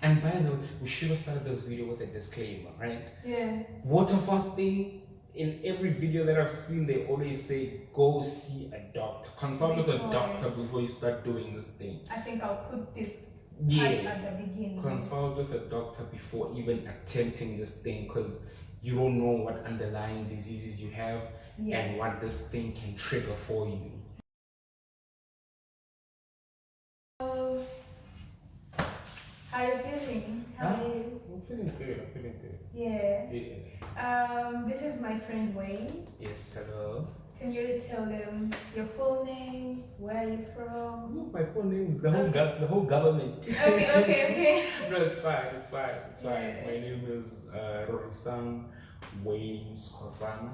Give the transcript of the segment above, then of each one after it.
And by the way, we should have started this video with a disclaimer, right? Yeah. Water fasting, in every video that I've seen, they always say, go see a doctor. Consult with a doctor before you start doing this thing. I think I'll put this Yeah, at the beginning. consult with a doctor before even attempting this thing, because you don't know what underlying diseases you have and what this thing can trigger for you. How are you feeling? I'm feeling good. Yeah. This is my friend Wayne. Yes, hello. Can you tell them your full names, where you're from? No, my full name is the whole government. Okay. No, it's fine. My name is Rorisang Wayne Skosana,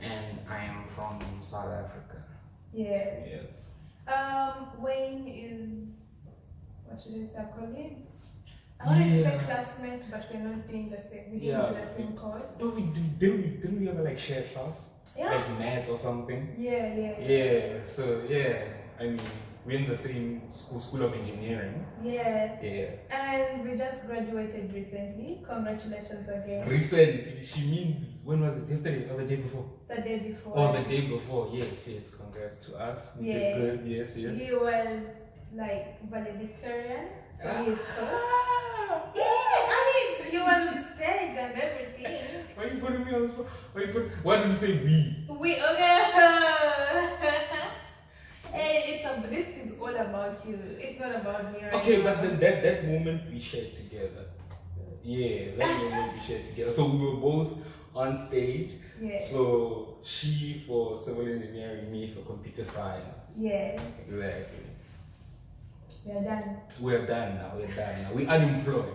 and I am from South Africa. Yes. Wayne is, what should I say, a colleague? I wanted to say classmate, but we're not doing the same. We didn't do the same course. No, didn't we ever like share class? Yeah. Like maths or something? Yeah. So I mean, we're in the same school of engineering. Yeah. And we just graduated recently. Congratulations again. Recently, she means, when was it? Yesterday or the day before? The day before. Oh, the day before. Yes. Congrats to us. We did good. Yes. He was like valedictorian for his course. You were on stage and everything. Why are you putting me on the spot? Why did you say we? We, okay. Hey, this is all about you. It's not about me right Okay, now. but then that moment we shared together. Yeah, that moment we shared together. So we were both on stage. So she for civil engineering, me for computer science. Yes. Exactly. We're done now. We're unemployed.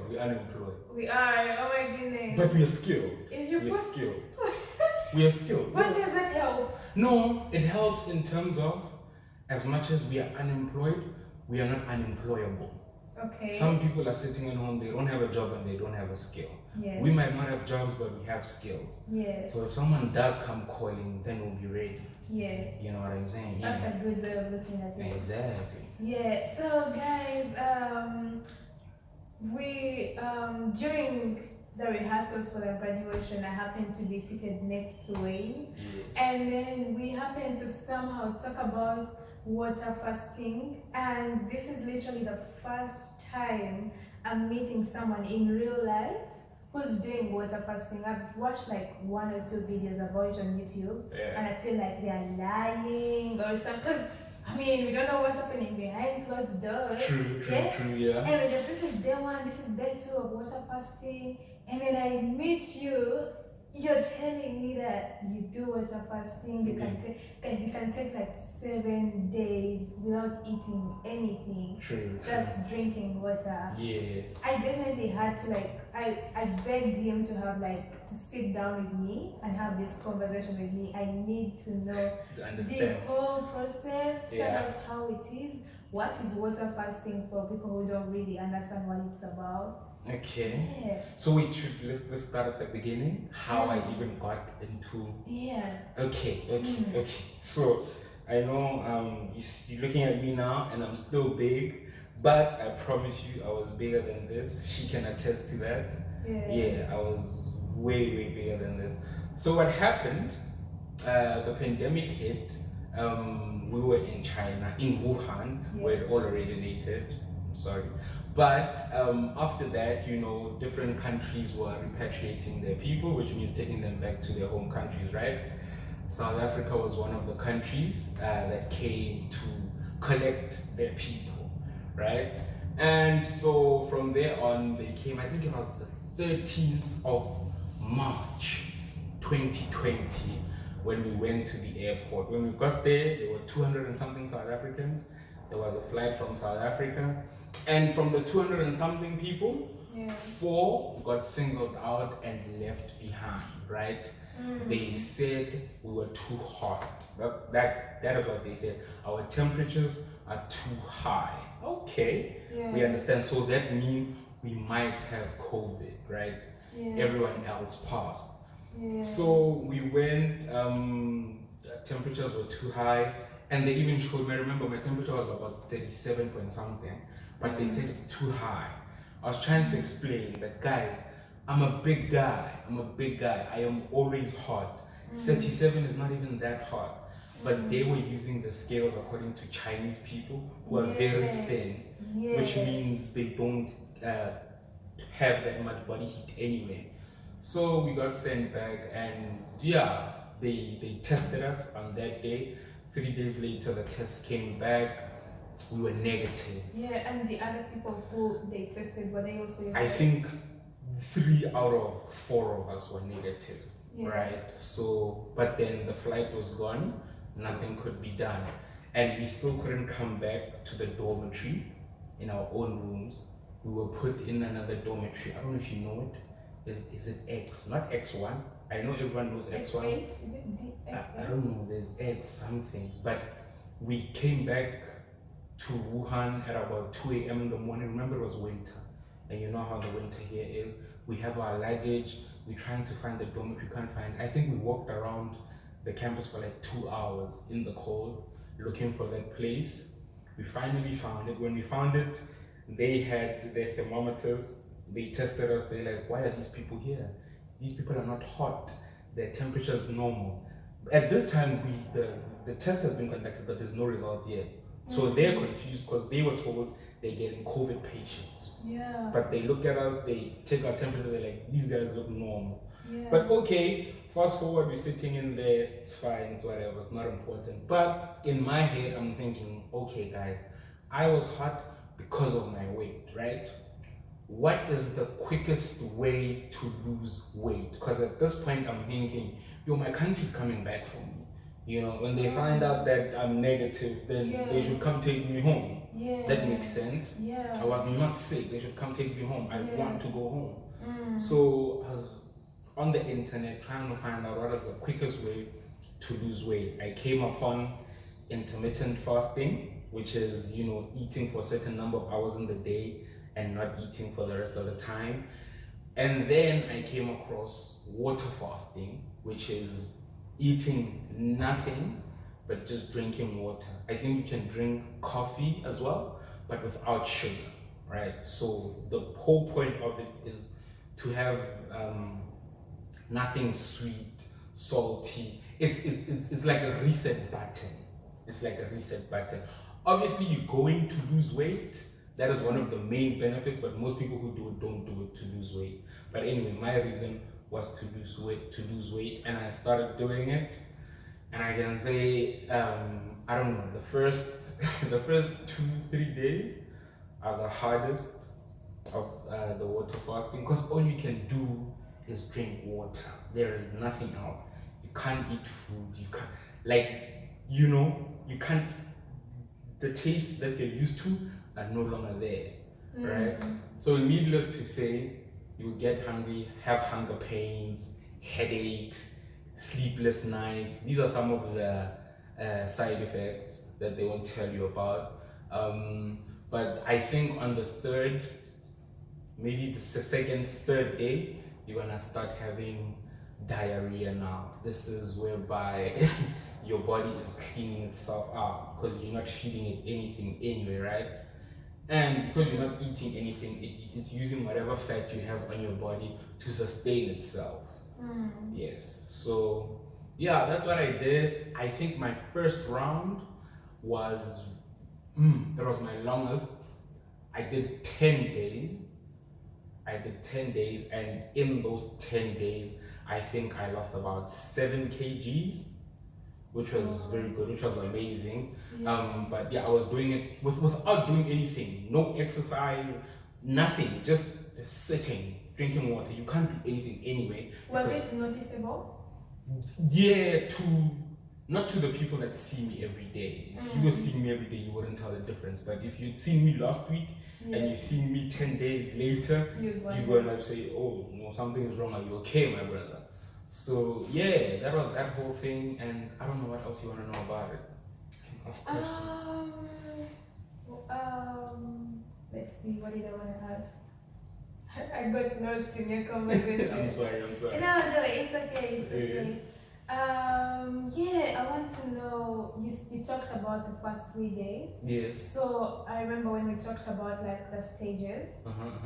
We are. Oh my goodness. But we are skilled. We are skilled. What does that help? No, it helps in terms of, as much as we are unemployed, we are not unemployable. Okay. Some people are sitting at home, they don't have a job and they don't have a skill. Yes. We might not have jobs, but we have skills. Yes. So if someone does come calling, then we'll be ready. Yes. You know what I'm saying? That's a good way of looking at it. Exactly. Yeah. So guys, we during the rehearsals for the graduation, I happened to be seated next to Wayne. Yes. And then we happened to somehow talk about water fasting, and this is literally the first time I'm meeting someone in real life who's doing water fasting. I've watched like 1 or 2 videos about it on YouTube, and I feel like they are lying or something, because I mean, we don't know what's happening behind closed doors. True, yeah. And like, this is day 1, this is day 2 of water fasting, and then I meet you. You're telling me that you do water fasting. You can take like 7 days without eating anything. True. Just drinking water. Yeah. I definitely had to I begged him to have to sit down with me and have this conversation with me. I need to know the whole process. Tell us how it is. What is water fasting for people who don't really understand what it's about? Okay. Yeah. So let's start at the beginning. How I even got into. Yeah. Okay. So I know you're looking at me now, and I'm still big, but I promise you, I was bigger than this. She can attest to that. Yeah. I was way bigger than this. So what happened? The pandemic hit. We were in China, in Wuhan, where it all originated. Sorry. But after that, different countries were repatriating their people, which means taking them back to their home countries, right? South Africa was one of the countries that came to collect their people, right? And so from there on, they came, I think it was the 13th of March, 2020, when we went to the airport. When we got there were 200 and something South Africans. There was a flight from South Africa. And from the 200 and something people, 4 got singled out and left behind, right? They said we were too hot. That is what they said. Our temperatures are too high. Okay, we understand. So that means we might have COVID, right? Everyone else passed. So we went, temperatures were too high, and they even showed me, I remember my temperature was about 37 point something, but they said it's too high. I was trying to explain that, guys, I'm a big guy. I am always hot. 37 is not even that hot. But they were using the scales according to Chinese people who are very thin, which means they don't have that much body heat anyway. So we got sent back, and yeah, they tested us on that day. 3 days later, the test came back. We were negative. Yeah, and the other people who they tested, were they also? I think 3 out of 4 of us were negative, right? So, but then the flight was gone, nothing could be done, and we still couldn't come back to the dormitory in our own rooms. We were put in another dormitory. I don't know if you know it. Is it X? Not X1. I know everyone knows X1. X8? Is it the X8? I don't know. There's X something, but we came back to Wuhan at about 2 a.m. in the morning. Remember, it was winter, and you know how the winter here is. We have our luggage. We're trying to find the dormitory. Can't find. I think we walked around the campus for like 2 hours in the cold, looking for that place. We finally found it. When we found it, they had their thermometers. They tested us. They're like, why are these people here? These people are not hot. Their temperature is normal. At this time, the test has been conducted, but there's no results yet. So they're confused because they were told they're getting COVID patients. Yeah. But they look at us, they take our temperature, they're like, these guys look normal. Yeah. But okay, fast forward, we're sitting in there, it's fine, it's whatever, it's not important. But in my head, I'm thinking, okay, guys, I was hot because of my weight, right? What is the quickest way to lose weight? Because at this point, I'm thinking, yo, my country's coming back for me. You know, when they find out that I'm negative, then they should come take me home. Yeah. That makes sense. Yeah. I'm not sick. They should come take me home. I want to go home. So I was on the internet trying to find out what is the quickest way to lose weight. I came upon intermittent fasting, which is, you know, eating for a certain number of hours in the day and not eating for the rest of the time. And then I came across water fasting, which is eating nothing but just drinking water. I think you can drink coffee as well, but without sugar, right? So the whole point of it is to have nothing sweet, salty. It's like a reset button. It's like a reset button. Obviously, you're going to lose weight. That is one of the main benefits, but most people who do it don't do it to lose weight. But anyway, my reason was to lose weight, and I started doing it. And I can say, I don't know, the first 2-3 days are the hardest of the water fasting, because all you can do is drink water. There is nothing else. You can't eat food. You can't, like, you know, you can't. The tastes that you're used to are no longer there, right? So needless to say, you will get hungry, have hunger pains, headaches, sleepless nights. These are some of the side effects that they won't tell you about. But I think on the third, maybe the second, third day, you're gonna start having diarrhea now. This is whereby your body is cleaning itself out because you're not feeding it anything anyway, right? And because you're not eating anything, it's using whatever fat you have on your body to sustain itself. Yes, so yeah, that's what I did. I think my first round was, it was my longest. I did 10 days. And in those 10 days, I think I lost about 7 kgs, which was very good, which was amazing. But yeah, I was doing it without doing anything, no exercise, nothing, just sitting, drinking water. You can't do anything anyway. Was it noticeable? Yeah, not to the people that see me every day. If you were seeing me every day, you wouldn't tell the difference. But if you'd seen me last week and you see me 10 days later, you're going to say, oh, no, something is wrong. Are you okay, my brother? So yeah, that was that whole thing. And I don't know what else you want to know about it. You can ask questions. Let's see, what did I want to ask? I got lost in your conversation. I'm sorry. No, it's okay. Yeah, I want to know. You talked about the first 3 days. Yes. So I remember when we talked about like the stages.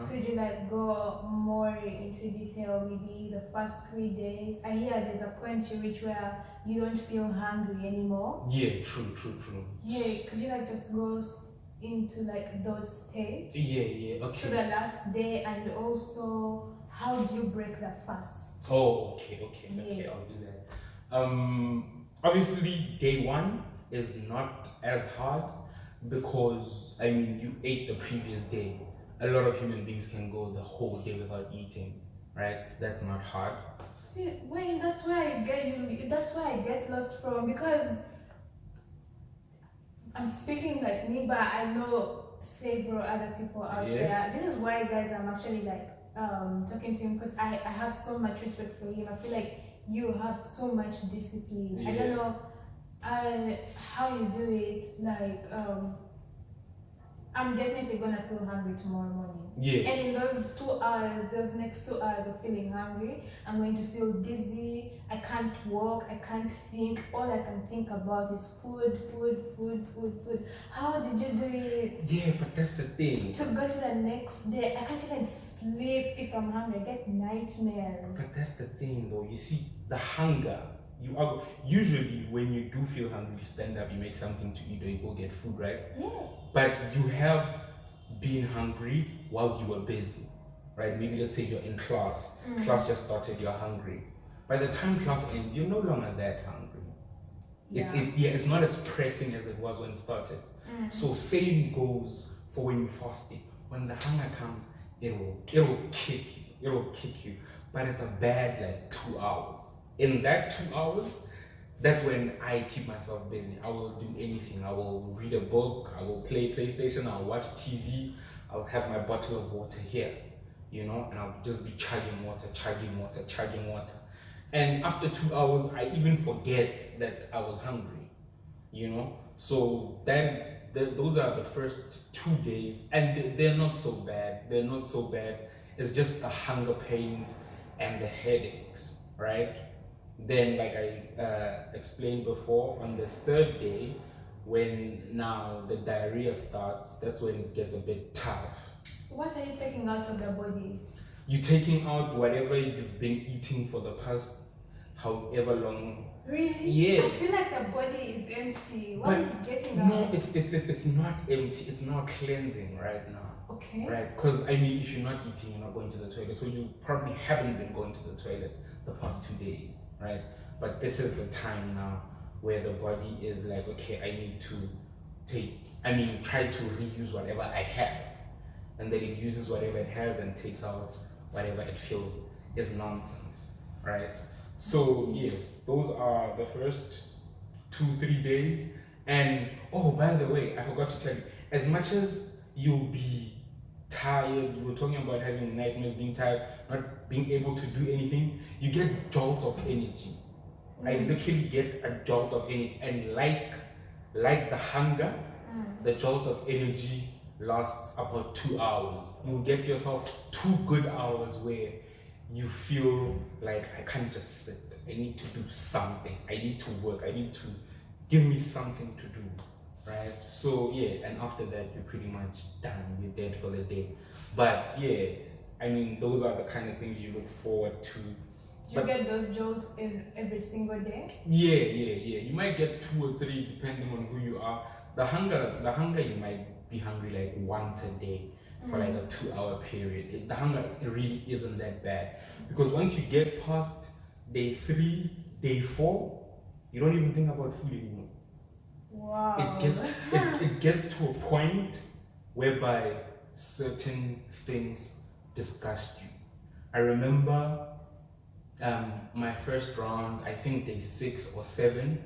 Could you like go more into detail? Maybe the first 3 days. I hear there's a point you reach where you don't feel hungry anymore. Yeah, true. Yeah, could you like just go into like those states? Yeah, okay. To the last day, and also how do you break that fast? Oh, okay, I'll do that. Obviously, day one is not as hard because I mean you ate the previous day. A lot of human beings can go the whole day without eating, right? That's not hard. See, wait, that's why I get you. That's why I get lost from, because I'm speaking like me, but I know several other people out there. This is why, guys, I'm actually like talking to him, because I have so much respect for him. I feel like you have so much discipline. I don't know how you do it. Like I'm definitely gonna feel hungry tomorrow morning. Yes. And in those 2 hours, those next 2 hours of feeling hungry, I'm going to feel dizzy. I can't walk. I can't think. All I can think about is food. How did you do it? Yeah, but that's the thing. To go to the next day, I can't even sleep if I'm hungry. I get nightmares. But that's the thing, though. You see, the hunger. You are usually when you do feel hungry, you stand up, you make something to eat, or you go get food, right? Yeah. But you have been hungry while you were busy, right? Maybe let's say you're in class. Class just started, you're hungry. By the time class ends, you're no longer that hungry. It's not as pressing as it was when it started. So same goes for when you're fasting. When the hunger comes, it'll kick you. But it's a bad like 2 hours. In that 2 hours, that's when I keep myself busy. I will do anything. I will read a book, I will play PlayStation, I'll watch TV, I'll have my bottle of water here, and I'll just be chugging water. And after 2 hours, I even forget that I was hungry, So then those are the first 2 days, and they're not so bad. It's just the hunger pains and the headaches, right? Then, like I explained before, on the third day, when now the diarrhea starts, that's when it gets a bit tough. What are you taking out of the body? You're taking out whatever you've been eating for the past however long. Really? Yeah. I feel like the body is empty. What is getting out? No, it's not empty. It's now cleansing right now. Okay. Right? Because I mean, if you're not eating, you're not going to the toilet. So you probably haven't been going to the toilet the past 2 days, right? But this is the time now where the body is like, okay, I need to try to reuse whatever I have. And then it uses whatever it has and takes out whatever it feels is nonsense, right? So yes, those are the first 2-3 days. And oh, by the way, I forgot to tell you, as much as you'll be tired, we were talking about having nightmares, being tired, not being able to do anything, you get jolts of energy. I literally get a jolt of energy, and like the hunger, the jolt of energy lasts about 2 hours. You'll get yourself 2 good hours where you feel like, I can't just sit. I need to do something. I need to work. I need to give me something to do, right? So yeah, and after that, you're pretty much done. You're dead for the day. But yeah, I mean, those are the kind of things you look forward to. Do you get those jolts in every single day? Yeah. You might get 2 or 3 depending on who you are. The hunger, you might be hungry like once a day for like a 2-hour period. The hunger, it really isn't that bad, because once you get past day 3, day 4, you don't even think about food anymore. Wow. It gets to a point whereby certain things disgust you. I remember my first round, I think day 6 or 7,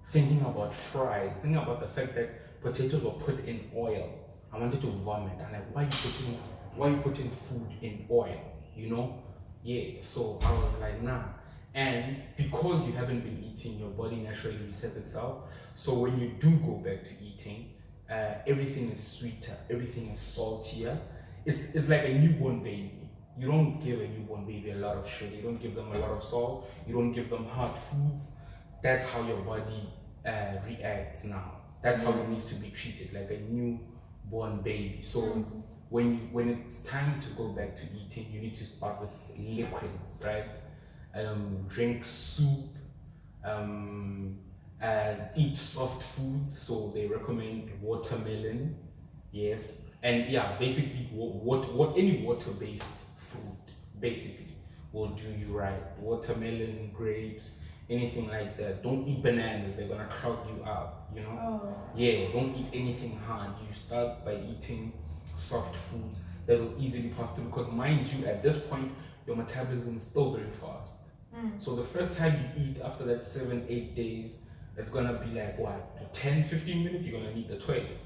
thinking about fries, thinking about the fact that potatoes were put in oil. I wanted to vomit. I'm like, why are you putting food in oil? Yeah. So I was like, nah. And because you haven't been eating, your body naturally resets itself. So when you do go back to eating, everything is sweeter, everything is saltier. It's like a newborn baby. you don't give a newborn baby a lot of sugar, you don't give them a lot of salt, you don't give them hard foods. That's how your body reacts now. That's how it needs to be treated, like a newborn baby. So when it's time to go back to eating, you need to start with liquids, right? Drink soup, eat soft foods. So they recommend watermelon, yes, and yeah, basically what any water-based food basically will do you right. Watermelon, grapes, anything like that. Don't eat bananas; they're gonna clog you up. You know. Oh. Yeah. Don't eat anything hard. You start by eating soft foods that will easily pass through. Because mind you, at this point, your metabolism is still very fast. So the first time you eat after that 7-8 days, it's gonna be like what, 10-15 minutes. You're gonna need the toilet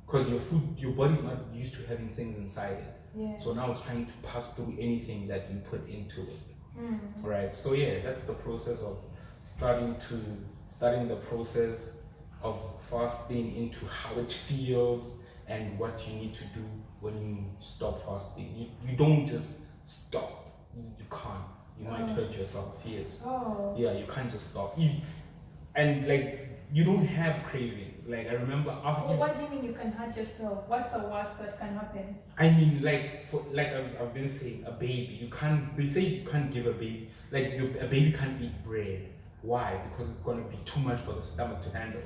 because your body's not used to having things inside it. Yeah. So now it's trying to pass through anything that you put into it. Right. So yeah, that's the process of starting the process of fasting, into how it feels and what you need to do when you stop fasting. You don't just stop. You can't. You might hurt yourself. Yes. Oh. Yeah, you can't just stop. And like you don't have cravings. Like I remember after. Well, what do you mean you can hurt yourself? What's the worst that can happen? I mean, like I've been saying, a baby. You can't. They say you can't give a baby. Like a baby can't eat bread. Why? Because it's gonna be too much for the stomach to handle.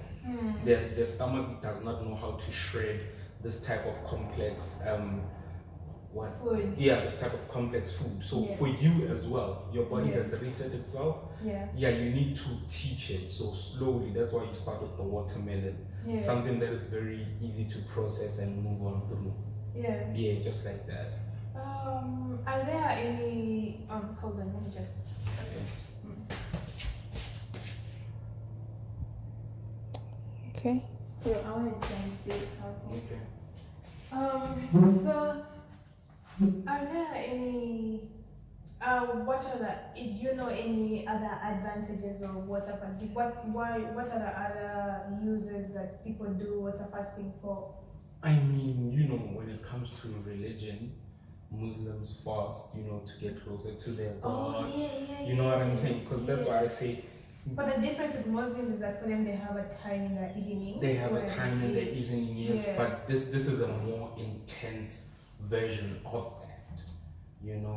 Their stomach does not know how to shred this type of complex food. Yeah, this type of complex food. So for you as well, your body has reset itself. Yeah, you need to teach it. So slowly, that's why you start with the watermelon. Something that is very easy to process and move on through. Yeah, just like that. Are there any hold on, let me just okay. Still I want to see how Okay. So are there any what are do you know any other advantages of water fasting? What are the other uses that people do water fasting for? I mean, when it comes to religion, Muslims fast, to get closer to their God. Oh, yeah, you know what I'm saying? Because that's why I say. But the difference with Muslims is that for them they have a time in the evening. They have a time in the evening, yes. But this is a more intense version of that.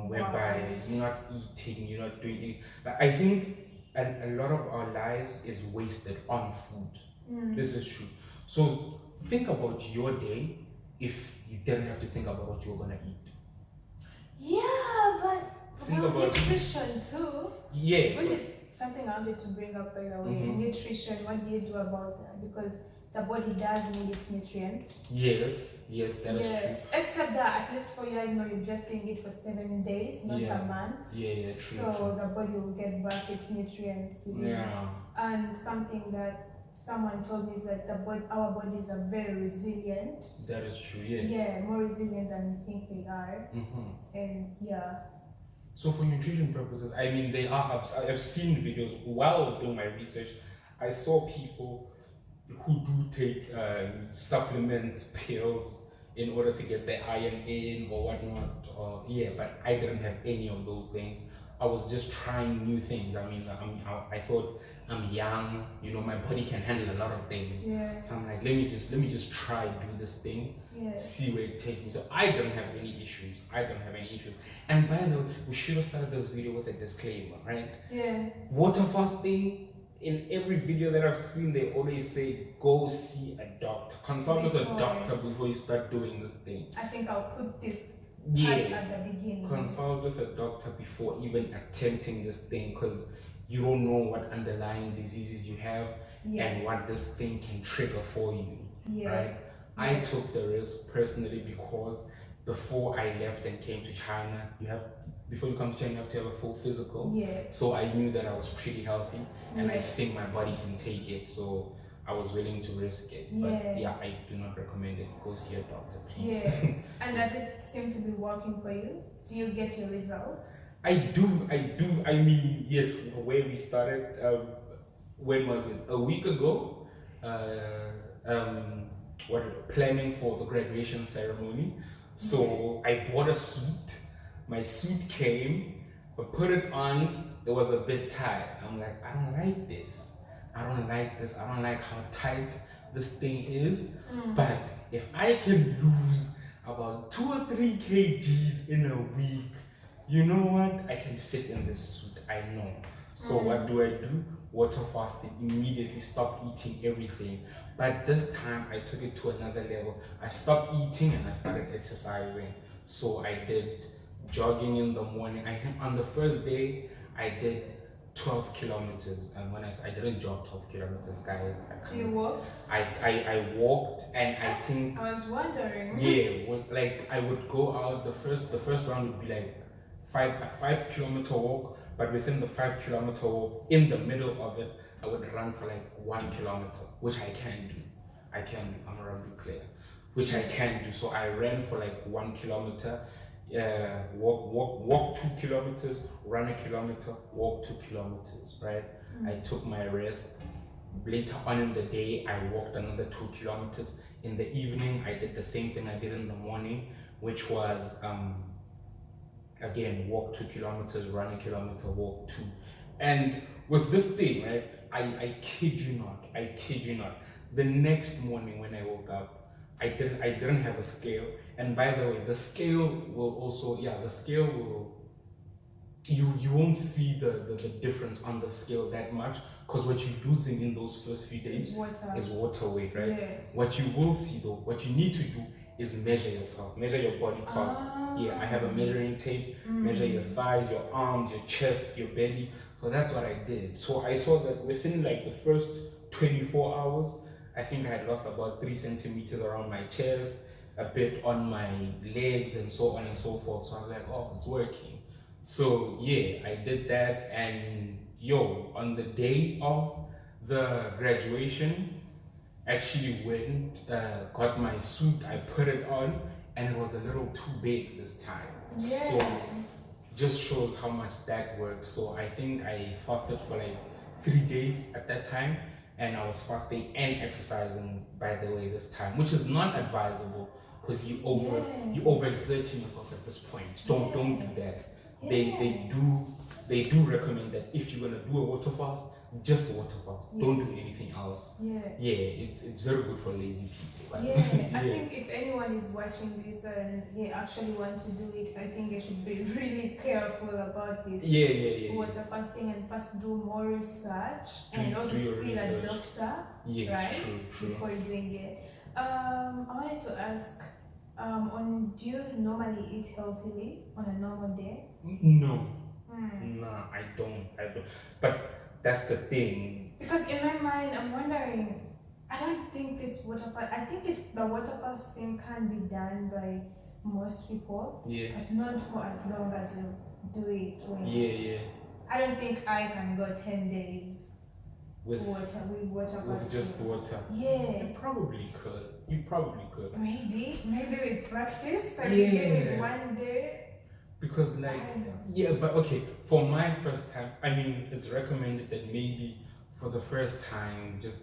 Whereby you're not eating, you're not doing anything. But I think a lot of our lives is wasted on food. This is true. So think about your day if you didn't have to think about what you're gonna eat. Yeah, but think about nutrition too. Yeah. Which is something I wanted to bring up, by the way. Nutrition, what do you do about that? Because the body does need its nutrients. Yes, that is true. Except that at least for you, you're just doing it for 7 days, not a month. True. So the body will get back its nutrients. And something that someone told me is that our bodies are very resilient. That is true, yes. Yeah, more resilient than we think they are. And so for nutrition purposes, I mean, they are. I've seen videos while I was doing my research. I saw people who do take supplements, pills, in order to get the iron in or whatnot. But I didn't have any of those things. I was just trying new things. I mean, I thought I'm young. My body can handle a lot of things. So I'm like, let me just try do this thing. See where it takes me. So I don't have any issues. And by the way, we should have started this video with a disclaimer, right? Water fasting, in every video that I've seen, they always say, go see a doctor. Consult with a doctor before you start doing this thing. I think I'll put this at the beginning. Consult with a doctor before even attempting this thing, because you don't know what underlying diseases you have and what this thing can trigger for you. Right? I took the risk personally because before I left and came to China, before you come to China, you have to have a full physical. So I knew that I was pretty healthy and I think my body can take it. So I was willing to risk it. But I do not recommend it. Go see a doctor, please. And does it seem to be working for you? Do you get your results? I do. I mean, yes, where we started, when was it? A week ago. Planning for the graduation ceremony. So I bought a suit. My suit came, I put it on, it was a bit tight. I'm like, I don't like this. I don't like this. I don't like how tight this thing is. But if I can lose about 2 or 3 kgs in a week, you know what? I can fit in this suit. I know. So what do? Water fasting. Immediately stop eating everything. But this time I took it to another level. I stopped eating and I started exercising. So I did jogging in the morning. I think on the first day I did 12 kilometers, and when I didn't jog 12 kilometers, guys. You walked? I walked, and I think I was wondering. yeah, like I would go out. The first round would be like a 5 kilometer walk, but within the 5 kilometer walk, in the middle of it, I would run for like 1 kilometer, which I can do. I'm a rugby player, which I can do. So I ran for like 1 kilometer, walk 2 kilometers, run a kilometer, walk 2 kilometers, right? I took my rest. Later on in the day, I walked another 2 kilometers. In the evening, I did the same thing I did in the morning, which was again, walk 2 kilometers, run a kilometer, walk two. And with this thing, right, I kid you not, the next morning when I woke up, I didn't have a scale. And by the way, the scale will also, the scale will, you won't see the difference on the scale that much, because what you're losing in those first few days is water weight, right? Yes. What you will see though, what you need to do is measure yourself, measure your body parts. I have a measuring tape, measure your thighs, your arms, your chest, your belly. So that's what I did. So I saw that within like the first 24 hours, I think I had lost about 3 centimeters around my chest, a bit on my legs, and so on and so forth. So I was like, oh, it's working. So yeah, I did that, and on the day of the graduation, actually went, got my suit, I put it on, and it was a little too big this time. Yeah. So just shows how much that works. So I think I fasted for like 3 days at that time, and I was fasting and exercising, by the way, this time, which is not advisable, because you overexerting yourself at this point. Don't do that. They do recommend that if you're gonna do a water fast, just a water fast. Yes. Don't do anything else. It's very good for lazy people. I think if anyone is watching this and they actually want to do it, I think they should be really careful about this. Water fasting, and first do more research and also see a doctor. Yes, right? True. Before doing it. I wanted to ask, do you normally eat healthily on a normal day? No. No, I don't. But that's the thing. Because in my mind, I'm wondering, I don't think this water fast, I think the water fasting can be done by most people, but not for as long as you do it. I don't think I can go 10 days with water fasting. With just water. Yeah. You probably could. Maybe with practice, I can give it one day. Because but okay, for my first time, I mean, it's recommended that maybe for the first time, just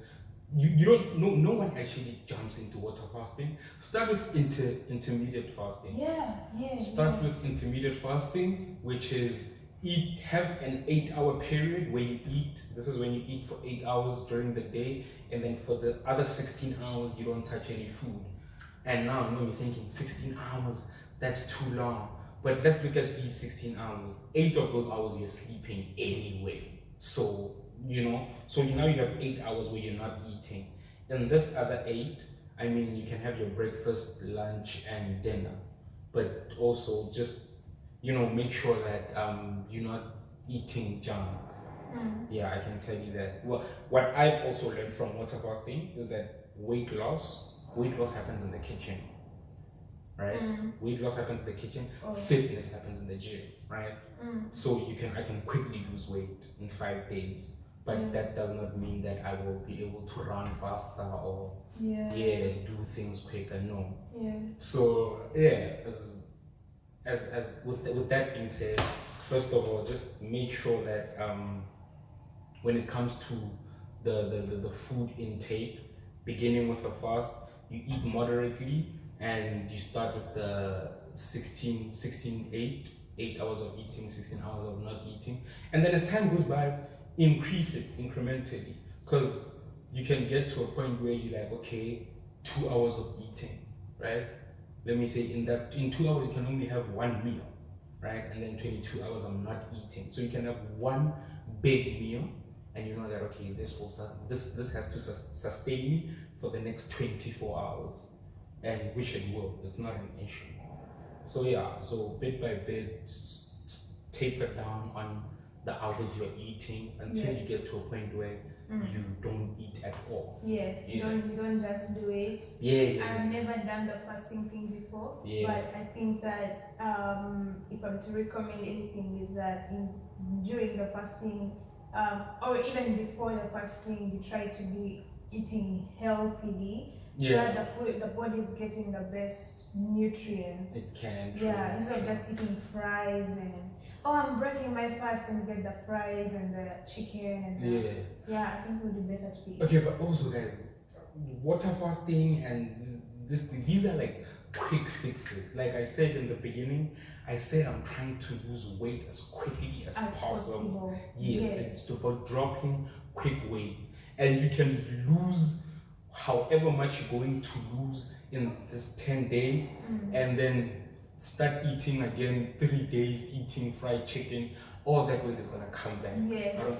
you don't, no one actually jumps into water fasting. Start with intermediate fasting. Start with intermediate fasting, which is have an 8-hour period where you eat. This is when you eat for 8 hours during the day, and then for the other 16 hours you don't touch any food. And now I know you're thinking 16 hours, that's too long. But let's look at these 16 hours. 8 of those hours you're sleeping anyway. So, so now you have 8 hours where you're not eating. In this other 8, I mean, you can have your breakfast, lunch, and dinner. But also just, make sure that you're not eating junk. Yeah, I can tell you that. Well, what I've also learned from water fasting is that weight loss happens in the kitchen. Right? Weight loss happens in the kitchen, fitness happens in the gym, right? So I can quickly lose weight in 5 days, but that does not mean that I will be able to run faster or do things quicker. No. So as with that being said, first of all, just make sure that when it comes to the food intake, beginning with a fast, you eat moderately. And you start with the 16-8 8 hours of eating, 16 hours of not eating. And then as time goes by, increase it incrementally. Because you can get to a point where you're like, okay, 2 hours of eating, right? Let me say in 2 hours you can only have one meal, right? And then 22 hours I'm not eating. So you can have one big meal, and you know that okay, this has to sustain me for the next 24 hours, and which it will. It's not an issue. So yeah, so bit by bit, taper down on the hours you're eating until you get to a point where you don't eat at all. Yes, you don't just do it. I've never done the fasting thing before, but I think that if I'm to recommend anything is that during the fasting or even before the fasting, you try to be eating healthily. So that the body is getting the best nutrients. It can. Instead of just eating fries and I'm breaking my fast and get the fries and the chicken and I think it would be better to be. Okay, but also guys, water fasting and these are like quick fixes. Like I said in the beginning, I said I'm trying to lose weight as quickly as possible. It's about dropping quick weight, and you can lose however much you're going to lose in this 10 days, and then start eating again 3 days, eating fried chicken. All that weight is gonna come back.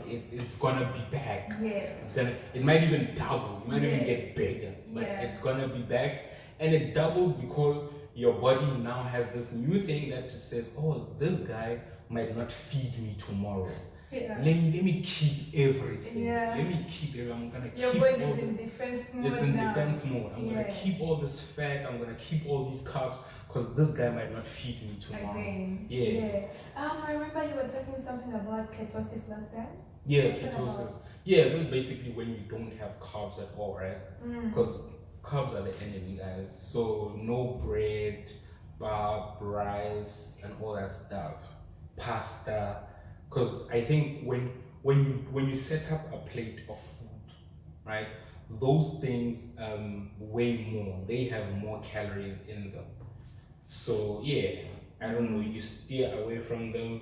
It's gonna be back. It might even double. It might even get bigger, but it's gonna be back. And it doubles because your body now has this new thing that just says, oh, this guy might not feed me tomorrow. Let me keep everything. Let me keep it. I'm gonna keep. Your body is in defense mode. It's in defense mode. I'm gonna keep all this fat. I'm gonna keep all these carbs because this guy might not feed me tomorrow. I remember you were talking something about ketosis last time. Ketosis. That's basically when you don't have carbs at all, right? Because carbs are the enemy, guys. So no bread, rice, and all that stuff. Pasta. Because I think when you set up a plate of food, right, those things weigh more. They have more calories in them. So I don't know. You steer away from them.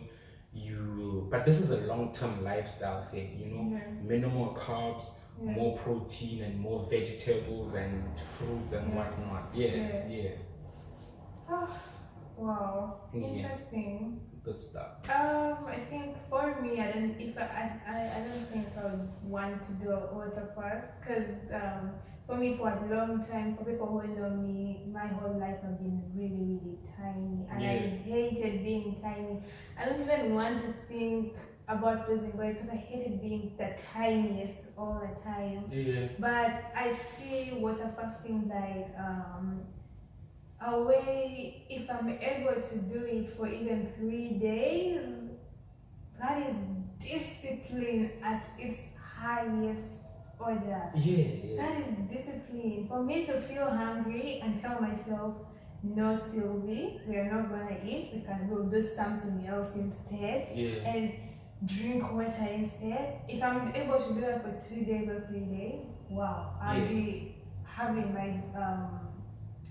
But this is a long-term lifestyle thing, you know. Minimal carbs, more protein, and more vegetables and fruits and whatnot. Wow, interesting. Good stuff. I think for me, I don't think I would want to do a water fast because for me, for a long time, for people who know me, my whole life I've been really, really tiny, and I hated being tiny. I don't even want to think about losing weight because I hated being the tiniest all the time. But I see water fasting like a way, if I'm able to do it for even 3 days, that is discipline at its highest order. That is discipline. For me to feel hungry and tell myself, no, Sylvie, we are not gonna eat. We'll do something else instead, and drink water instead. If I'm able to do that for 2 days or 3 days, wow, I'll be having my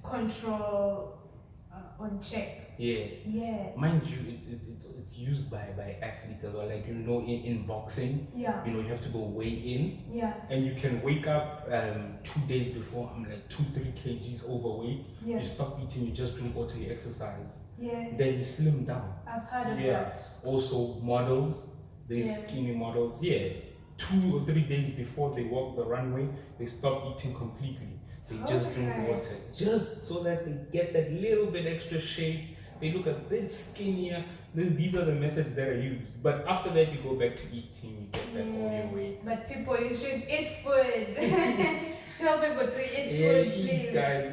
control on check. Mind you, it's used by athletes as well. Like in boxing, you have to go weigh in. And you can wake up 2 days before. I'm like 2-3 kgs overweight. You stop eating. You just drink water. You exercise. Then you slim down. I've heard of that. Also models, these skinny models. 2 or 3 days before they walk the runway, they stop eating completely. They just drink water, just so that they get that little bit extra shape. They look a bit skinnier. These are the methods that are used. But after that, you go back to eating, you get back all your weight. But people, you should eat food. Tell people to eat food, please. Eat guys.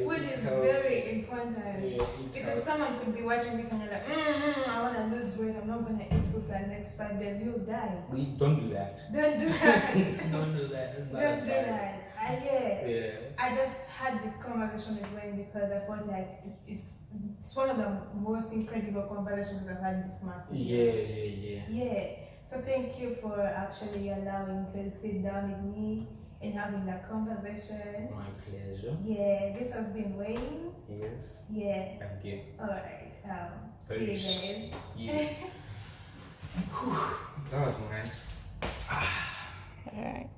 Food is very important. Because someone could be watching this and you're like, I want to lose weight. I'm not going to eat food for the next 5 days. You'll die. Don't do that. Don't do that. Don't do that. Don't do that. I just had this conversation with Wayne because I felt like it's one of the most incredible conversations I've had this month. So thank you for actually allowing to sit down with me in having that conversation. My pleasure. Yeah, this has been Wayne. Yes. Yeah. Thank you. Alright. See you guys. Yeah. That was nice. Alright.